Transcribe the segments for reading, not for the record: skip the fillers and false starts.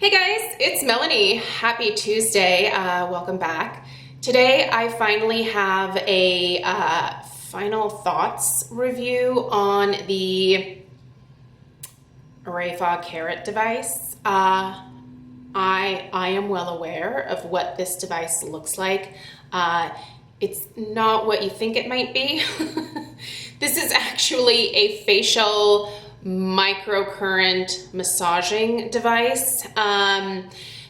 Hey guys, it's Melanie. Happy Tuesday. Welcome back. Today I finally have a final thoughts review on the REFA Carat device. I am well aware of what this device looks like. It's not what you think it might be. This is actually a facial microcurrent massaging device.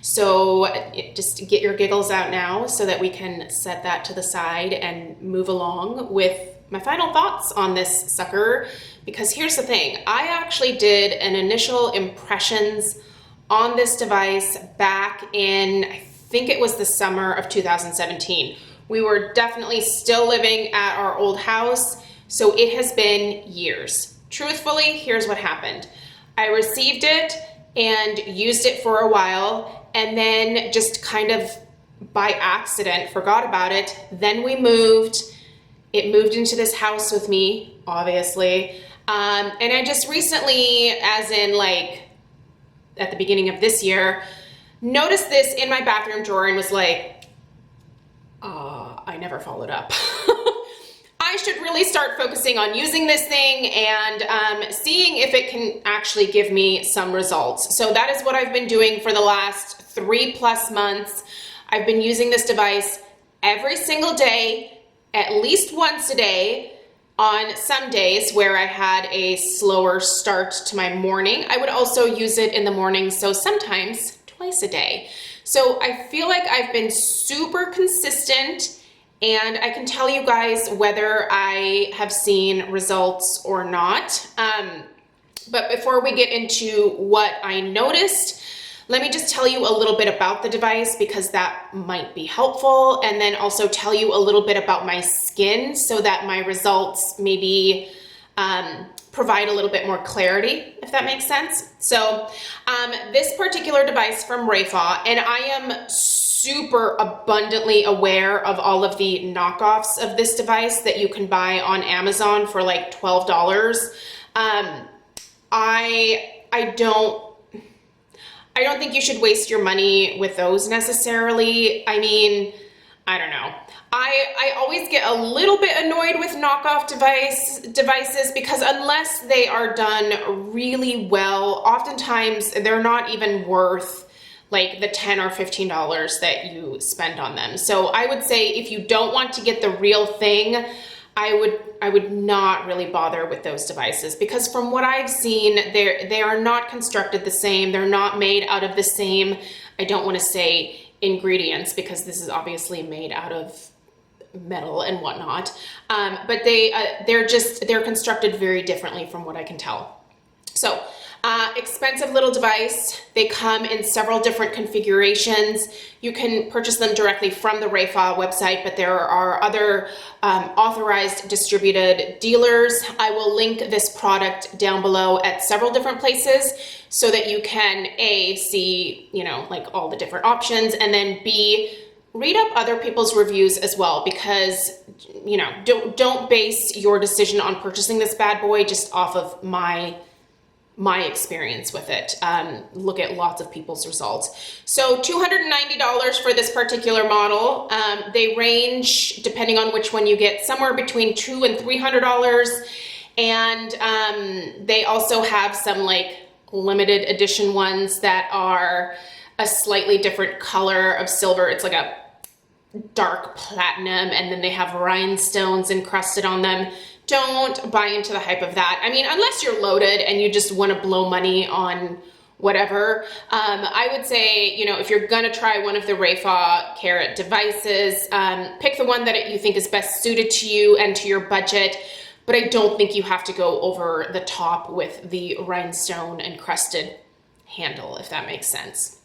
So just get your giggles out now so that we can set that to the side and move along with my final thoughts on this sucker. Because here's the thing, I actually did an initial impressions on this device back in, I think it was the summer of 2017. We were definitely still living at our old house, so it has been years. Truthfully, here's what happened. I received it and used it for a while, and then just kind of by accident forgot about it. Then we moved. It moved into this house with me, obviously. And I just recently, as in like at the beginning of this year, noticed this in my bathroom drawer and was like, I never followed up. I should really start focusing on using this thing and seeing if it can actually give me some results. So that is what I've been doing for the last 3+ months. I've been using this device every single day, at least once a day. On some days where I had a slower start to my morning, I would also use it in the morning, so sometimes twice a day. So I feel like I've been super consistent, and I can tell you guys whether I have seen results or not. But before we get into what I noticed, let me just tell you a little bit about the device because that might be helpful, and then also tell you a little bit about my skin so that my results maybe provide a little bit more clarity, if that makes sense. So this particular device from REFA, and I am super abundantly aware of all of the knockoffs of this device that you can buy on Amazon for like $12. I don't think you should waste your money with those necessarily. I mean, I don't know. I always get a little bit annoyed with knockoff devices because unless they are done really well, oftentimes they're not even worth like the $10 or $15 that you spend on them. So I would say if you don't want to get the real thing, I would not really bother with those devices because from what I've seen, they are not constructed the same. They're not made out of the same, I don't want to say ingredients because this is obviously made out of metal and whatnot. But they're constructed very differently from what I can tell. So expensive little device. They come in several different configurations. You can purchase them directly from the REFA website, but there are other authorized distributed dealers. I will link this product down below at several different places so that you can A, see, like all the different options, and then B, read up other people's reviews as well, because don't base your decision on purchasing this bad boy just off of my experience with it. Look at lots of people's results. So $290 for this particular model. They range, depending on which one you get, somewhere between $200 and $300. And they also have some like limited edition ones that are a slightly different color of silver. It's like a dark platinum, and then they have rhinestones encrusted on them. Don't buy into the hype of that. I mean, unless you're loaded and you just want to blow money on whatever, I would say, if you're gonna try one of the REFA Carat devices, pick the one that you think is best suited to you and to your budget, but I don't think you have to go over the top with the rhinestone encrusted handle, if that makes sense.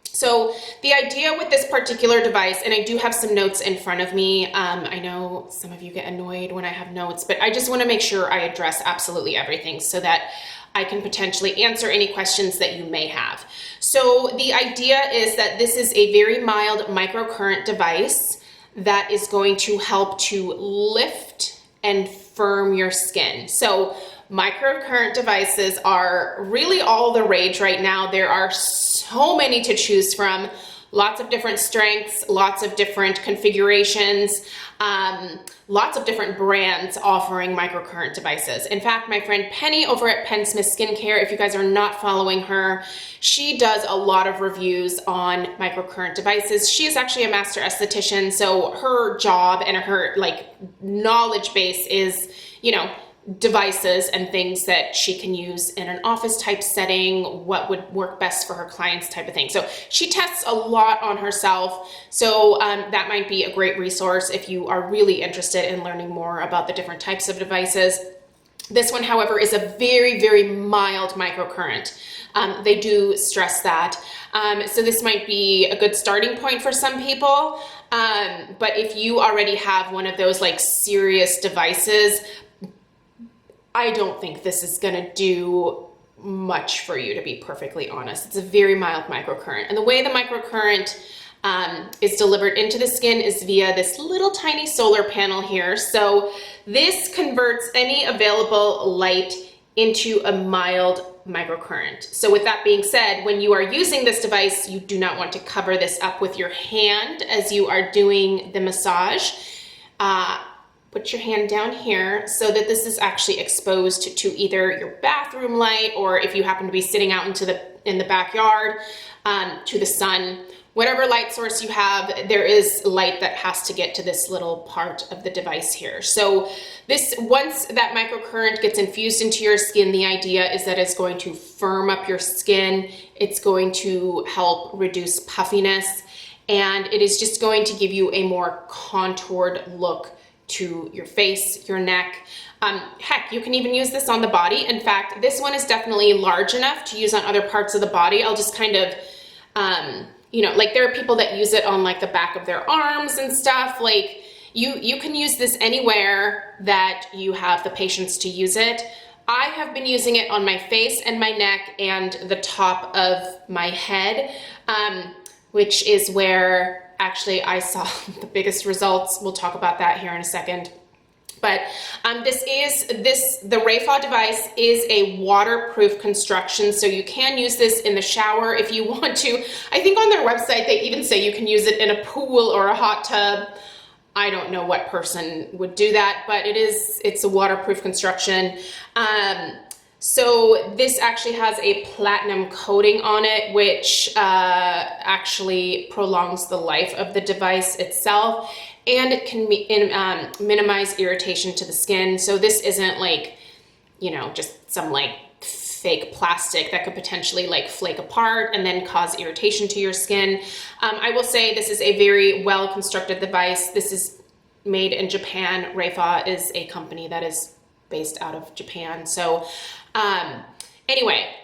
So the idea with this particular device, and I do have some notes in front of me. I know some of you get annoyed when I have notes, but I just want to make sure I address absolutely everything so that I can potentially answer any questions that you may have. So the idea is that this is a very mild microcurrent device that is going to help to lift and firm your skin. So Microcurrent devices are really all the rage right now. There are so many to choose from, lots of different strengths, lots of different configurations, lots of different brands offering microcurrent devices. In fact, my friend Penny over at Penn Smith Skincare, if you guys are not following her, she does a lot of reviews on microcurrent devices. She is actually a master esthetician, so her job and her like knowledge base is, you know, devices and things that she can use in an office type setting, what would work best for her clients type of thing. So she tests a lot on herself. So that might be a great resource if you are really interested in learning more about the different types of devices. This one, however, is a very, very mild microcurrent. They do stress that. So this might be a good starting point for some people. But if you already have one of those like serious devices, I don't think this is gonna do much for you, to be perfectly honest. It's a very mild microcurrent. And the way the microcurrent is delivered into the skin is via this little tiny solar panel here. So this converts any available light into a mild microcurrent. So with that being said, when you are using this device, you do not want to cover this up with your hand as you are doing the massage. Put your hand down here so that this is actually exposed to either your bathroom light, or if you happen to be sitting out in the backyard, to the sun. Whatever light source you have, there is light that has to get to this little part of the device here. So this, once that microcurrent gets infused into your skin, the idea is that it's going to firm up your skin. It's going to help reduce puffiness, and it is just going to give you a more contoured look to your face, your neck. Heck, you can even use this on the body. In fact, this one is definitely large enough to use on other parts of the body. I'll just kind of, you know, like there are people that use it on like the back of their arms and stuff. Like you can use this anywhere that you have the patience to use it. I have been using it on my face and my neck and the top of my head, which is where actually I saw the biggest results. We'll talk about that here in a second. But the REFA device is a waterproof construction, so you can use this in the shower if you want to. I think on their website they even say you can use it in a pool or a hot tub. I don't know what person would do that, but it's a waterproof construction. So this actually has a platinum coating on it, which actually prolongs the life of the device itself, and it can minimize irritation to the skin. So this isn't like, you know, just some like fake plastic that could potentially like flake apart and then cause irritation to your skin. I will say this is a very well constructed device. This is made in Japan. REFA is a company that is based out of Japan. So anyway,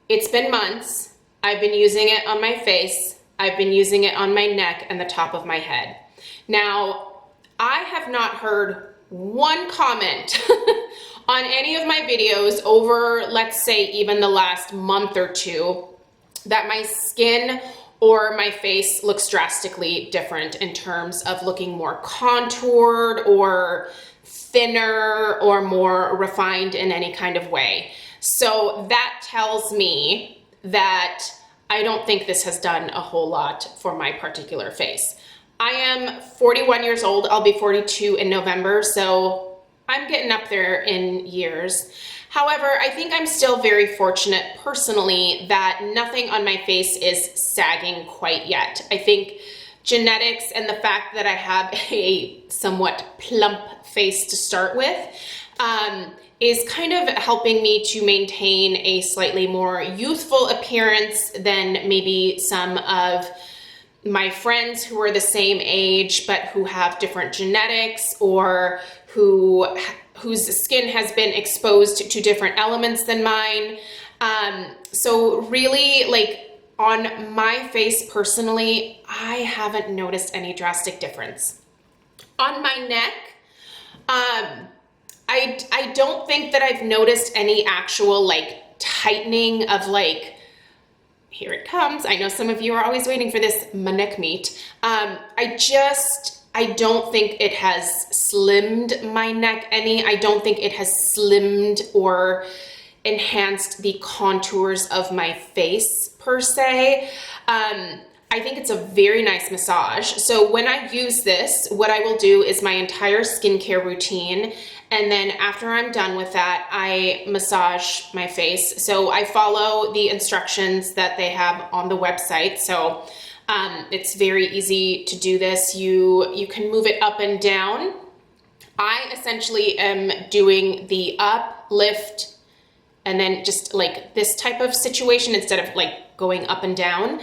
it's been months. I've been using it on my face. I've been using it on my neck and the top of my head. Now, I have not heard one comment on any of my videos over, let's say, even the last month or two, that my skin or my face looks drastically different in terms of looking more contoured or thinner or more refined in any kind of way. So that tells me that I don't think this has done a whole lot for my particular face. I am 41 years old. I'll be 42 in November, so I'm getting up there in years. However, I think I'm still very fortunate personally that nothing on my face is sagging quite yet. I think genetics and the fact that I have a somewhat plump face to start with is kind of helping me to maintain a slightly more youthful appearance than maybe some of my friends who are the same age but who have different genetics, or whose skin has been exposed to different elements than mine. So really, like, on my face personally, I haven't noticed any drastic difference. On my neck, I don't think that I've noticed any actual like tightening of like, here it comes. I know some of you are always waiting for this, my neck meat. I just I don't think it has slimmed my neck any. I don't think it has slimmed or enhanced the contours of my face per se. I think it's a very nice massage. So when I use this, what I will do is my entire skincare routine, and then after I'm done with that, I massage my face. So I follow the instructions that they have on the website. So it's very easy to do this. You can move it up and down. I essentially am doing the up, lift, and then just like this type of situation instead of like going up and down.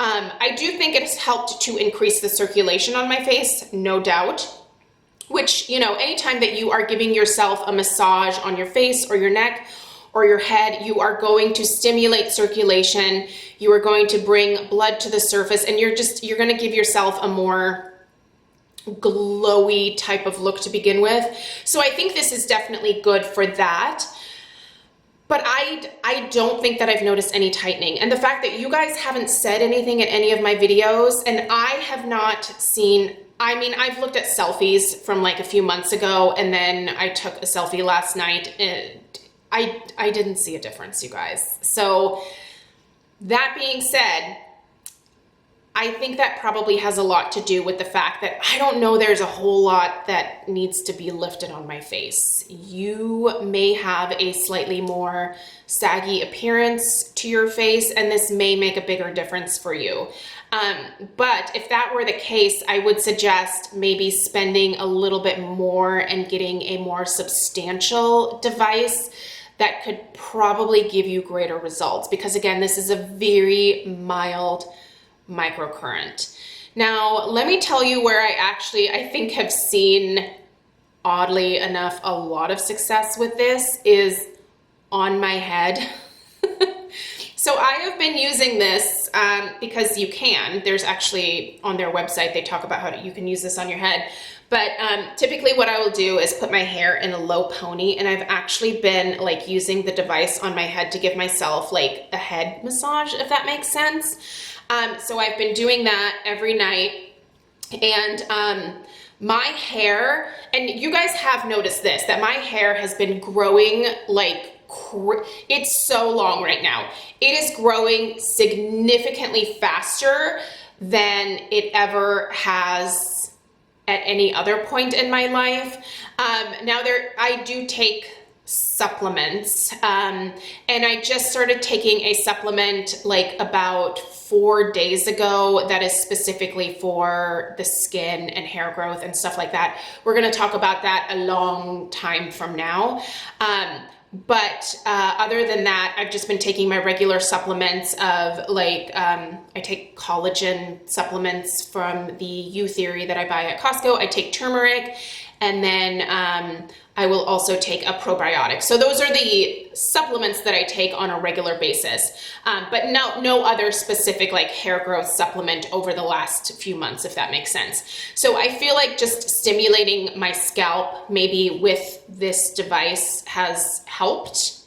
I do think it has helped to increase the circulation on my face, no doubt, which, you know, anytime that you are giving yourself a massage on your face or your neck or your head, you are going to stimulate circulation, you are going to bring blood to the surface, and you're going to give yourself a more glowy type of look to begin with. So I think this is definitely good for that. But I don't think that I've noticed any tightening. And the fact that you guys haven't said anything in any of my videos, and I have not seen, I mean, I've looked at selfies from like a few months ago, and then I took a selfie last night, and I didn't see a difference, you guys. So that being said, I think that probably has a lot to do with the fact that I don't know there's a whole lot that needs to be lifted on my face. You may have a slightly more saggy appearance to your face, and this may make a bigger difference for you. But if that were the case, I would suggest maybe spending a little bit more and getting a more substantial device that could probably give you greater results. Because again, this is a very mild microcurrent. Now, let me tell you where I think have seen, oddly enough, a lot of success with this is on my head. So I have been using this because you can. There's actually, on their website, they talk about how you can use this on your head. But typically what I will do is put my hair in a low pony, and I've actually been like using the device on my head to give myself like a head massage, if that makes sense. So I've been doing that every night, and my hair, and you guys have noticed this, that my hair has been growing like, it's so long right now. It is growing significantly faster than it ever has at any other point in my life. Now I do take supplements, and I just started taking a supplement like about 4 days ago that is specifically for the skin and hair growth and stuff like that. We're going to talk about that a long time from now. But other than that, I've just been taking my regular supplements of like, I take collagen supplements from the U Theory that I buy at Costco. I take turmeric, and then I will also take a probiotic. So those are the supplements that I take on a regular basis, but no other specific like hair growth supplement over the last few months, if that makes sense. So I feel like just stimulating my scalp maybe with this device has helped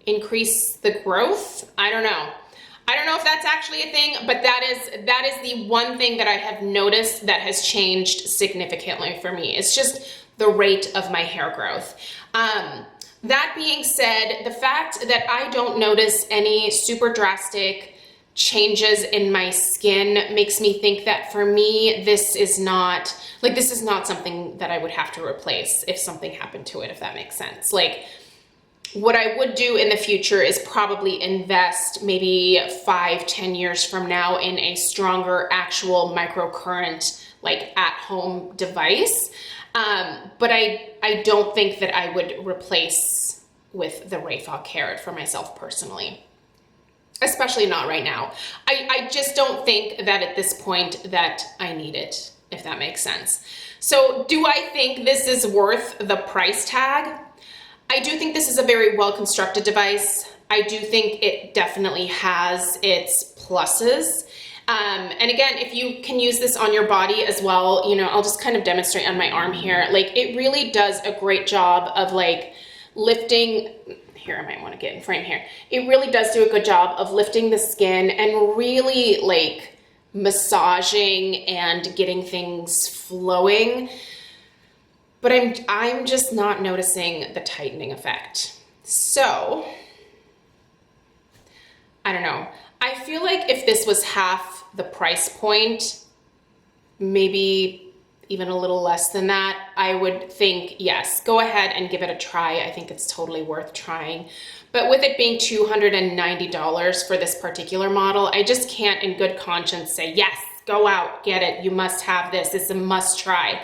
increase the growth. I don't know if that's actually a thing, but that is the one thing that I have noticed that has changed significantly for me. It's just the rate of my hair growth. That being said, the fact that I don't notice any super drastic changes in my skin makes me think that for me, this is not something that I would have to replace if something happened to it, if that makes sense. Like, what I would do in the future is probably invest maybe 5-10 years from now in a stronger actual microcurrent, like at-home device. But I don't think that I would replace with the REFA Carat for myself personally, especially not right now. I just don't think that at this point that I need it, if that makes sense. So do I think this is worth the price tag? I do think this is a very well-constructed device. I do think it definitely has its pluses. And again, if you can use this on your body as well, you know, I'll just kind of demonstrate on my arm here. Like, it really does a great job of like lifting, here, I might want to get in frame here. It really does do a good job of lifting the skin and really like massaging and getting things flowing, but I'm just not noticing the tightening effect. So I don't know. I feel like if this was half the price point, maybe even a little less than that, I would think, yes, go ahead and give it a try. I think it's totally worth trying. But with it being $290 for this particular model, I just can't in good conscience say, yes, go out, get it. You must have this. It's a must try.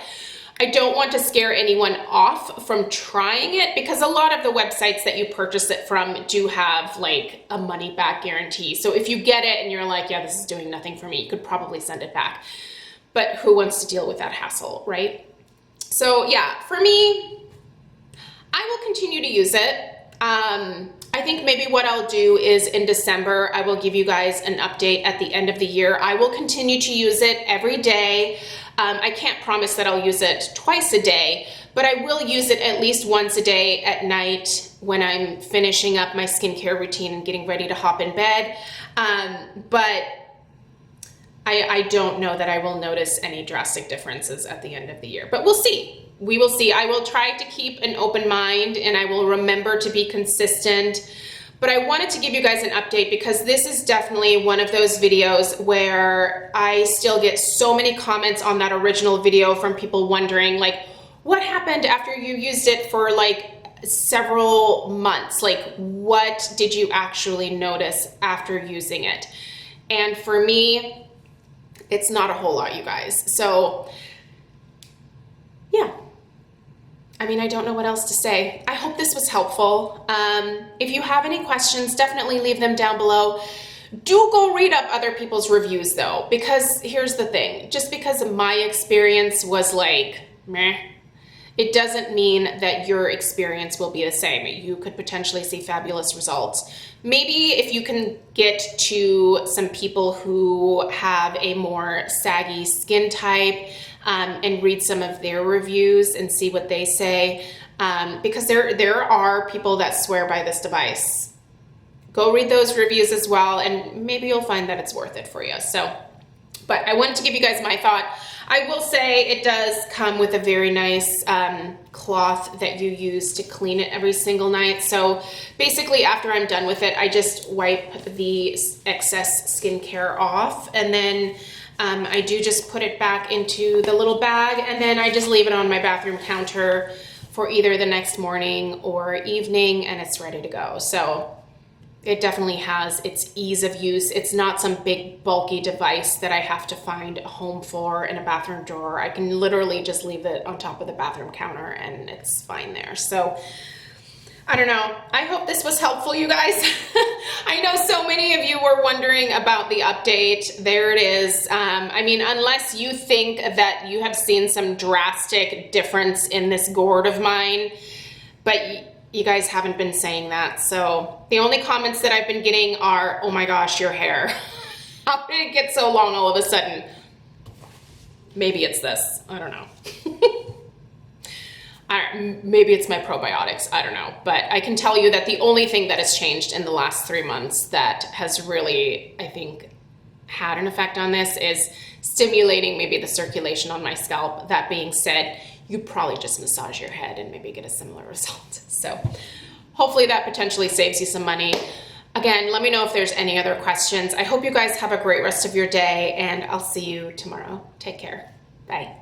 I don't want to scare anyone off from trying it because a lot of the websites that you purchase it from do have like a money back guarantee. So if you get it and you're like, yeah, this is doing nothing for me, you could probably send it back. But who wants to deal with that hassle, right? So yeah, for me, I will continue to use it. I think maybe what I'll do is in December, I will give you guys an update at the end of the year. I will continue to use it every day. I can't promise that I'll use it twice a day, but I will use it at least once a day at night when I'm finishing up my skincare routine and getting ready to hop in bed. But I don't know that I will notice any drastic differences at the end of the year, but we'll see. We will see. I will try to keep an open mind and I will remember to be consistent. But I wanted to give you guys an update because this is definitely one of those videos where I still get so many comments on that original video from people wondering like, what happened after you used it for like several months? Like, what did you actually notice after using it? And for me, it's not a whole lot, you guys. So yeah. I mean, I don't know what else to say. I hope this was helpful. If you have any questions, definitely leave them down below. Do go read up other people's reviews though, because here's the thing. Just because my experience was like, meh, it doesn't mean that your experience will be the same. You could potentially see fabulous results. Maybe if you can get to some people who have a more saggy skin type, and read some of their reviews and see what they say, because there are people that swear by this device. Go read those reviews as well, and maybe you'll find that it's worth it for you. So, but I wanted to give you guys my thought. I will say it does come with a very nice cloth that you use to clean it every single night. So basically after I'm done with it, I just wipe the excess skincare off, and then I do just put it back into the little bag, and then I just leave it on my bathroom counter for either the next morning or evening, and it's ready to go. So it definitely has its ease of use. It's not some big bulky device that I have to find a home for in a bathroom drawer. I can literally just leave it on top of the bathroom counter and it's fine there. So I don't know. I hope this was helpful, you guys. I know so many of you were wondering about the update. There it is. I mean, unless you think that you have seen some drastic difference in this gourd of mine, but you guys haven't been saying that. So the only comments that I've been getting are, oh my gosh, your hair. How did it get so long all of a sudden? Maybe it's this. I don't know. Maybe it's my probiotics, I don't know. But I can tell you that the only thing that has changed in the last 3 months that has really, I think, had an effect on this is stimulating maybe the circulation on my scalp. That being said, you probably just massage your head and maybe get a similar result. So hopefully that potentially saves you some money. Again, let me know if there's any other questions. I hope you guys have a great rest of your day, and I'll see you tomorrow. Take care. Bye.